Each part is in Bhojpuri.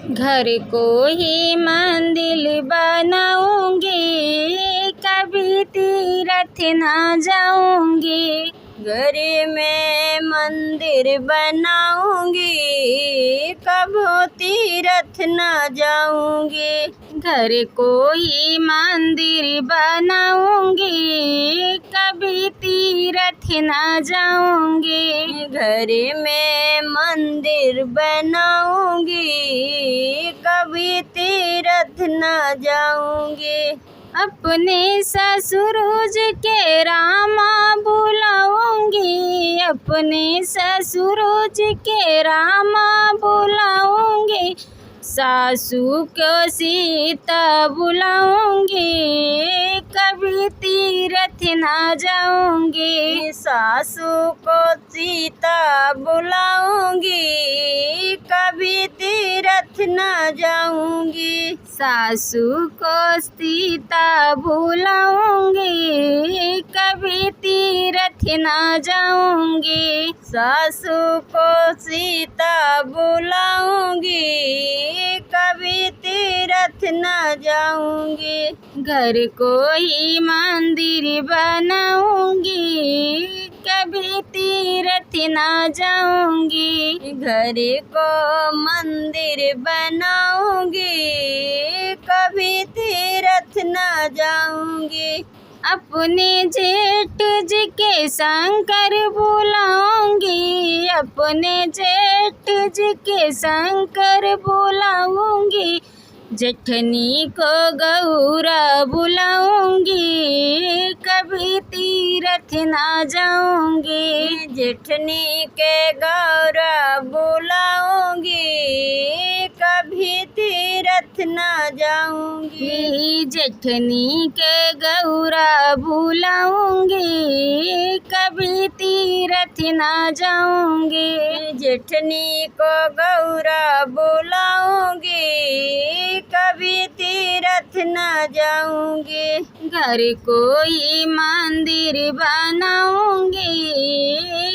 घर को ही मंदिर बनाऊंगी, कभी तीरथ ना जाऊंगी। घर में मंदिर बनाऊंगी, कभी तीरथ ना जाऊंगी। घर को ही मंदिर बनाऊंगी, कभी तीरथ ना जाऊंगी। घर में मंदिर बनाऊंगी, कभी तीरथ ना जाऊंगी। अपने ससुर के रामा बुलाऊंगी, अपने ससुर के रामा बुलाऊंगी। सासू को सीता बुलाऊंगी, कभी तीरथ ना जाऊंगी। सासू को सीता बुलाऊंगी, कभी तीरथ ना जाऊंगी। सासू को सीता बुलाऊंगी, कभी तीरथ ना जाऊंगी। सासू को सीता बुलाऊंगी, कभी तीरथ ना जाऊंगी। घर को ही मंदिर बनाऊंगी, कभी तीरथ ना जाऊंगी। घर को मंदिर बनाऊंगी, कभी तीरथ ना जाऊंगी। अपने जेठ जी के शंकर बुलाऊंगी, अपने जेठ जी के शंकर बुलाऊंगी। जेठनी को गौरा बुलाऊंगी, कभी तीरथ ना जाऊंगी। जेठनी के गौरा बुलाऊंगी, कभी तीरथ ना जाऊंगी। जेठनी के गौरा बुलाऊंगी, कभी तीरथ ना जाऊंगी। जेठनी को गौरा बुलाऊंगी, कभी तीरथ ना जाऊंगी। घर को ही मंदिर बनाऊंगी,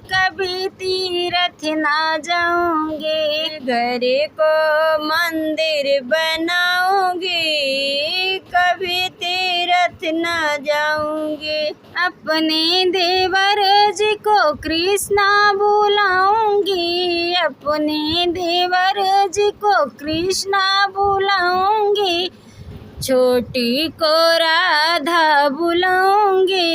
कभी तीरथ ना जाऊंगी। घर को मंदिर बनाऊंगी, कभी तीरथ ना जाऊंगी। अपने देवर जी को कृष्णा बुलाऊंगी, अपने देवर जी को कृष्णा बुलाऊंगी। छोटी को राधा बुलाऊंगी,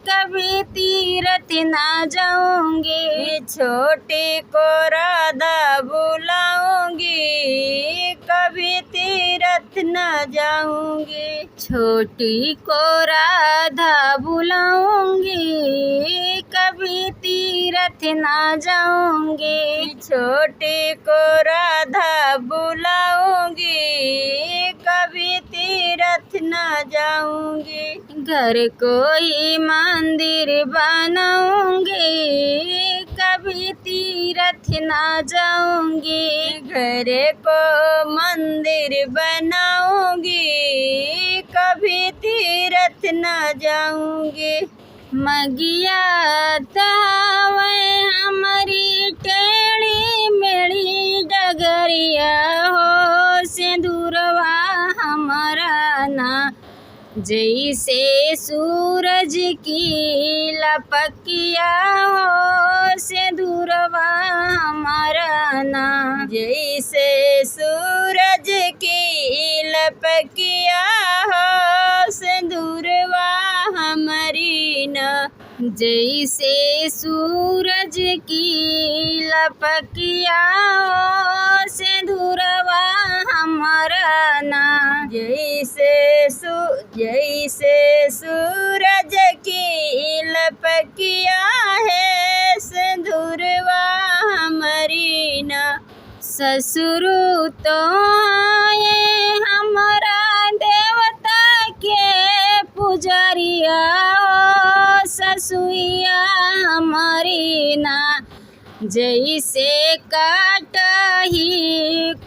कभी तीरथ ना जाऊंगी। छोटी को राधा बुलाऊंगी, कभी तीरथ ना जाऊंगी। छोटी को राधा बुलाऊंगी, कभी तीरथ ना जाऊंगी। छोटी को राधा बुलाऊंगी, कभी तीरथ ना जाऊंगी। घर को ही मंदिर बनाऊंगी, कभी तीरथ ना जाऊंगी। घर को मंदिर बनाऊंगी, कभी तीरथ ना जाऊंगी। मगिया तावे हमारी टेढ़ी मेढ़ी डगरिया हो, सिंदूरवा हमारा ना जैसे सूरज की लपकिया हो। सिंदूरवा हमारा ना जैसे सूरज की लपकिया हो। सिंदूरवा हमारी ना जैसे सूरज की लपकिया हो। सिंदूरवा हमारा ना जैसे सूरज की लपकिया है। सिंदूरवा हमारी ना ससुर तो आए हमारा देवता के पुजरिया हो। ससुइया हमारी ना जैसे काटही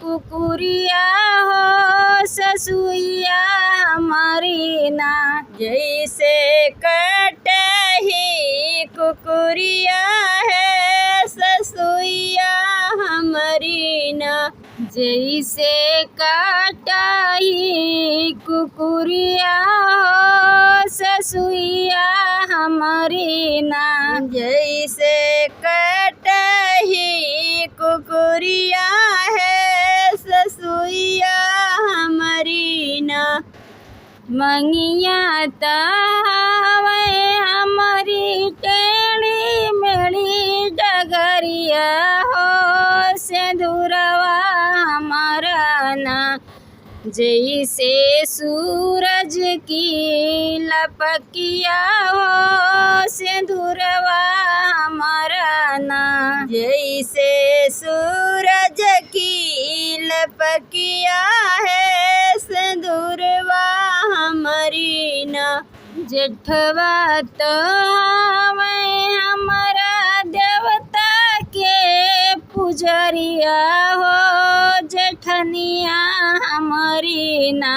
कुकुरिया हो। ससुइया हमारी ना जैसे काटही कुकुरिया है। ससुइया हमारी ना जैसे काटाई कुकुरिया हो ससुइया हमारी ना। जैसे कटाई कुकुरिया है ससुइया हमारी ना। मंगिया तावे हमारी टेढ़ी मेढ़ी डगरिया हो सिंदूरवा हमारा ना। जैसे सूरज की लपकिया हो सिंदूरवा हमारा ना। जैसे सूरज की लपकिया है सिंदूरवा हमारी ना। जेठवा तो हमें हमारा देवता के पुजरिया हो जेठनिया हमारी ना।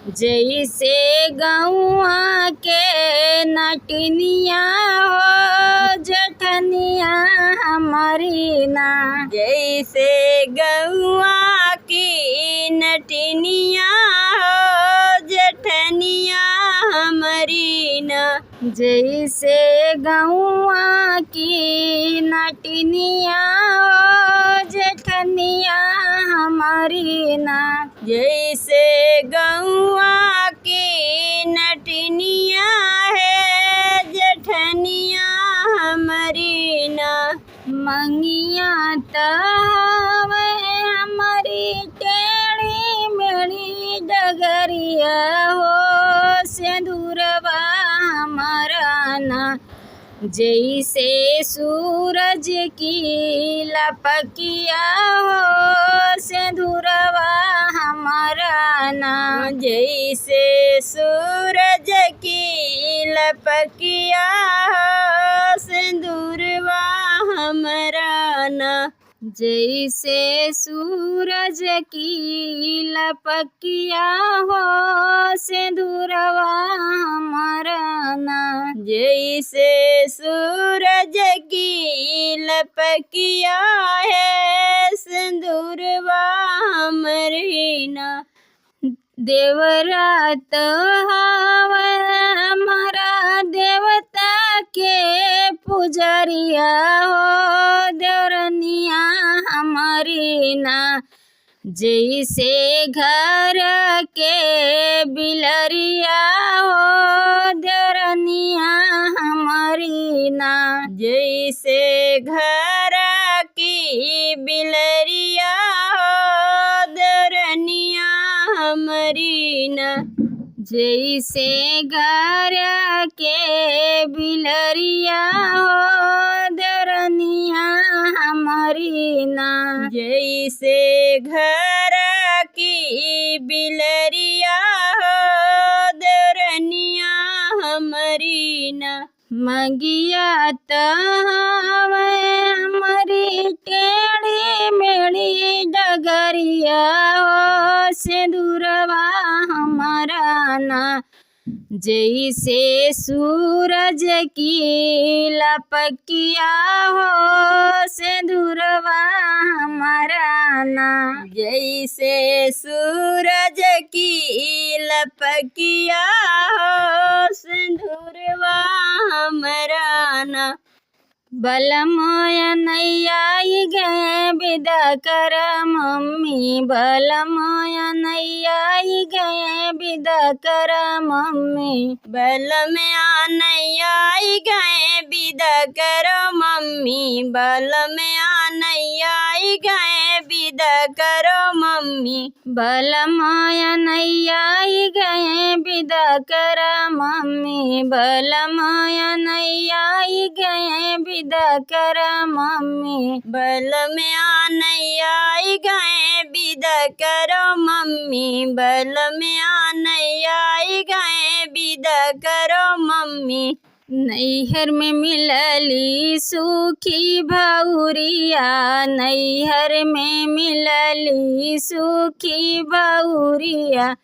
जैसे गौआ के नटनिया हो जेठनिया हमारी ना। जैसे गौआ की नटनिया हो जेठनिया हमारी ना। जैसे गौआ की नटनिया हो जेठनिया हमारी ना। जैसे गौआ की नटनिया है जेठनिया हमारी ना। मंगिया तावे हमारी टेढ़ी मेढ़ी डगरिया हो सिंदूरवा हमारा ना। जैसे सूरज की लपकिया हो सिंदूरवा हमारा ना। जैसे सूरज की लपकिया हो सिंदूरवा हमारा ना। जैसे सूरज की लपकिया हो सिंदूरवा हमारा ना। जैसे सूरज की लपकिया है सिंदूरवा हमारी ना। देवरात हवे हमारा देवता के पुजरिया हो देवरनिया हमारी ना। जैसे घर के बिलरिया हो देवरनिया हमारी ना। जैसे घर की बिलरिया हो देवरनिया हमारी ना। जैसे घर के बिलरिया हो देवरनिया हमारी ना। जैसे घर की बिलरिया हो देवरनिया हमारी ना। मंगिया तावे हमारी टेढ़ी मेढ़ी डगरिया हो सिंदूरवा हमारा ना। जैसे सूरज की लपकिया हो सिंदूरवा हमारा ना। जैसे सूरज की लपकिया हो सिंदूरवा हमारा ना। बलमोया नैया गए विदा कर मम्मी। बलमोया नैया गए विदा कर मम्मी। बलमया नैया गए विदा कर मम्मी। बलमया नैया गए विदा कर मम्मी। बलमया नैया गए विदा कर मम्मी। बलमया नैया गए विदा कर मम्मी। बलमया नैया गए विदा कर मम्मी। बलमया नैया गए विदा कर मम्मी। नैहर में मिलली सूखी भौरिया। नैहर में मिलली सूखी भौरिया।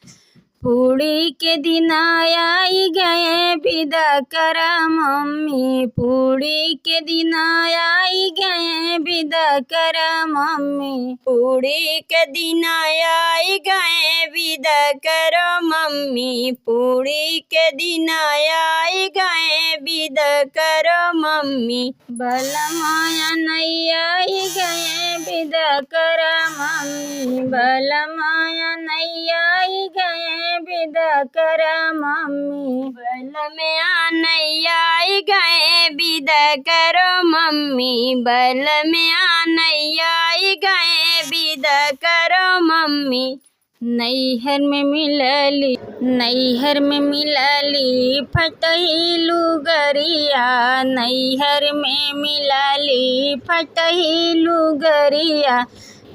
पूड़ी के दिन आई गए विदा करा मम्मी, पूड़ी के दिन आई गए विदा करा मम्मी, पूड़ी के दिन आई गए विदा करो मम्मी, पूड़ी के दिन आई गए विदा करो मम्मी। बलमाया नहीं आई गए विदा करा मम्मी, बलमाया नहीं आई गए विदा करा मम्मी, बल में नहीं आई गए विदा करो मम्मी, बल में नहीं आई गए विदा करो मम्मी। नैहर में मिलली, नैहर में मिलली फटही लुगरिया, नैहर में मिलली फटही लुगरिया,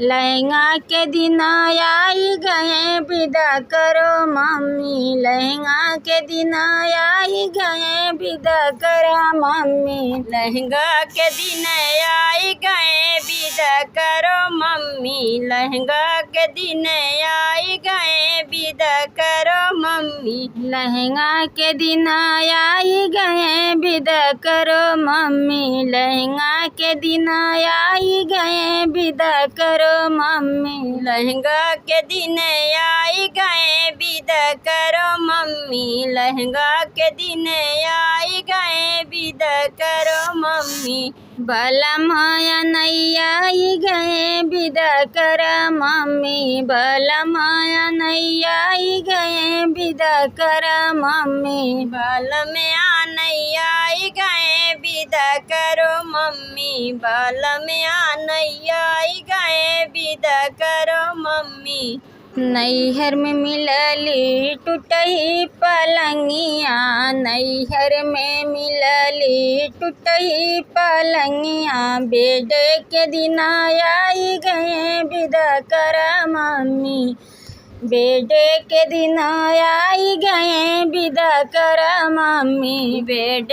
लहंगा के दिन आई गए विदा करो मम्मी, लहंगा के दिन आई गए विदा करो मम्मी, लहंगा के दिन आई गए विदा करो मम्मी, लहंगा के दिन आई गए विदा करो मम्मी, लहंगा के दिन आई गए विदा करो मम्मी, लहंगा के दिन आई गए विदा करो मम्मी, लहंगा के दिन आई गए विदा करो मम्मी, लहंगा के दिन आई गए विदा करो मम्मी। बलमाया नहीं आई गए विदा करा मम्मी, बलमाया नहीं आई गए विदा करा मम्मी, बाल में नहीं आई गए विदा करो मम्मी, बाल में नहीं आई गए विदा करो मम्मी। नैहर में मिलली टूटही पलंगिया, नैहर में मिलली टूटही पलंगिया, बेड के दिन आई गए विदा करा मम्मी, बेड के दिन आई गए विदा करा मम्मी, बेड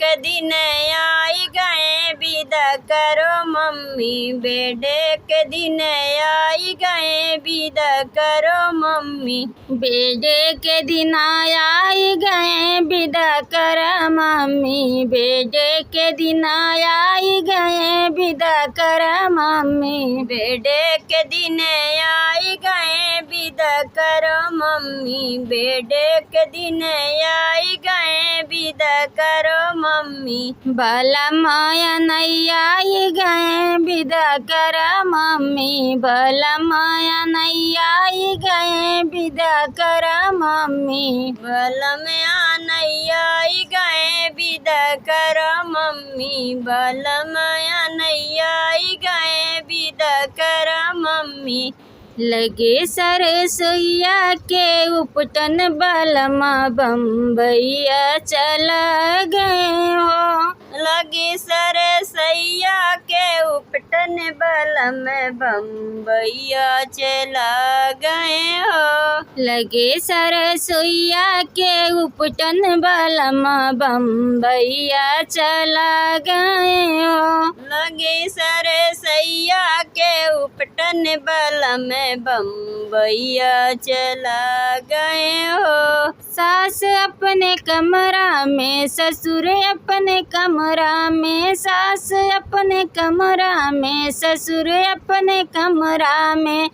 के दिन आई गए विदा करो मम्मी, बेड के दिन आई गए विदा करो मम्मी, बेड के दिन आई गए विदा करा मम्मी, बेड के दिन आई गए विदा करा मम्मी, बेड के दिन आई गए विदा करो मम्मी, बेड के दिन आई गए विदा करो मम्मी। बलमाया नहीं आई गए विदा करा मम्मी, बलमाया नहीं आई गए विदा करा मम्मी, बल में नहीं आई गए विदा करो मम्मी, बल में नहीं आई गए विदा करो मम्मी। लगे सरसैया के उपटन बलमा बम्बैया चला गए हो, लगी सरसैया के उपटन बल में बम्बैया चला गए हो, लगे सरसैया के उपटन बलमा बम्बैया चला गए हो, लगी सरसैया के उपटन बल में बम्बैया चला गए हो। सास अपने कमरा में, ससुर अपने कमरा में, सास अपने कमरा में, ससुर अपने कमरा में,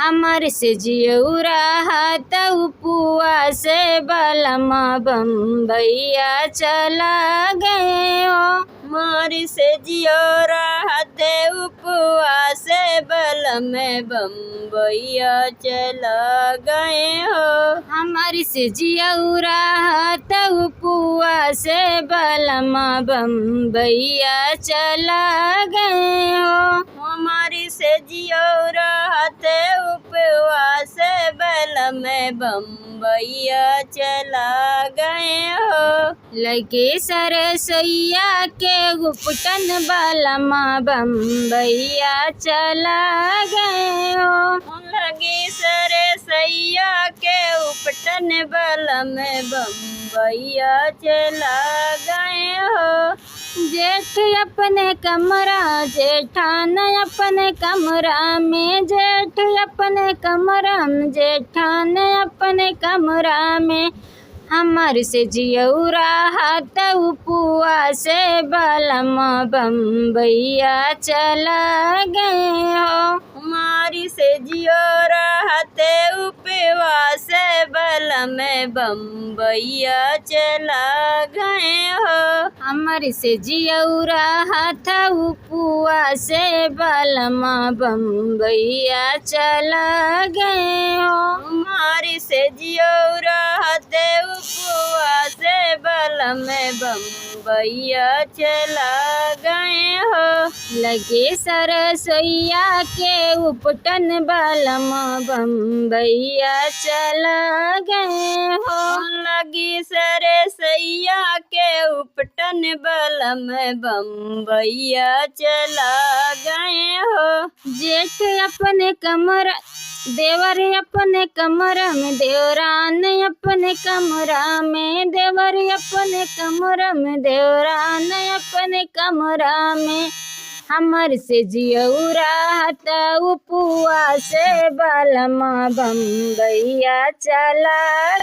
हमर से जियौरा हाथ पुआ से बलमा बम्बैया चला गए हो, मारी से जियो रहते उपवास बल में बम्बैया चला गए हो, हमारी से जियौरा हाथ पुआ से बलमा बम्बैया चला गए हो, हमारी से जियो रहते उपवास बल में बम्बैया चला गए हो। लगे सरसैया के उपटन बलमा बम्बैया चला गए हो, लगी सरसैया के उपटन बल में बम्बैया चला गए हो। जेठ अपने कमरा जेठान अपने कमरा में, जेठ अपने कमरा में जेठान अपने कमरा में, हमर से जियौरा हाथ उपुआ से बलम बम्बैया चला गए हो। हमारी से जियो रहते उपवा से बलम बम्बैया चला गए हो। हमर से जियौरा हाथ उपुआ से बलम बम्बैया चला गए हो। हमारी से जियो रहते उपवा से बलम बम्बैया चला गए हो। लगे सरसोईया के उपटन बलम बम्बैया चला गए हो। लगी सरसैया के उपटन बलम बम्बैया चला गए हो। जेठ अपने कमरा देवर अपने कमरा में, देवरान अपने कमरा में, देवर अपने कमरा में, देवरान अपने कमरा में, हमर से जियौरा हाथ उपुआ से बलम बम्बैया चला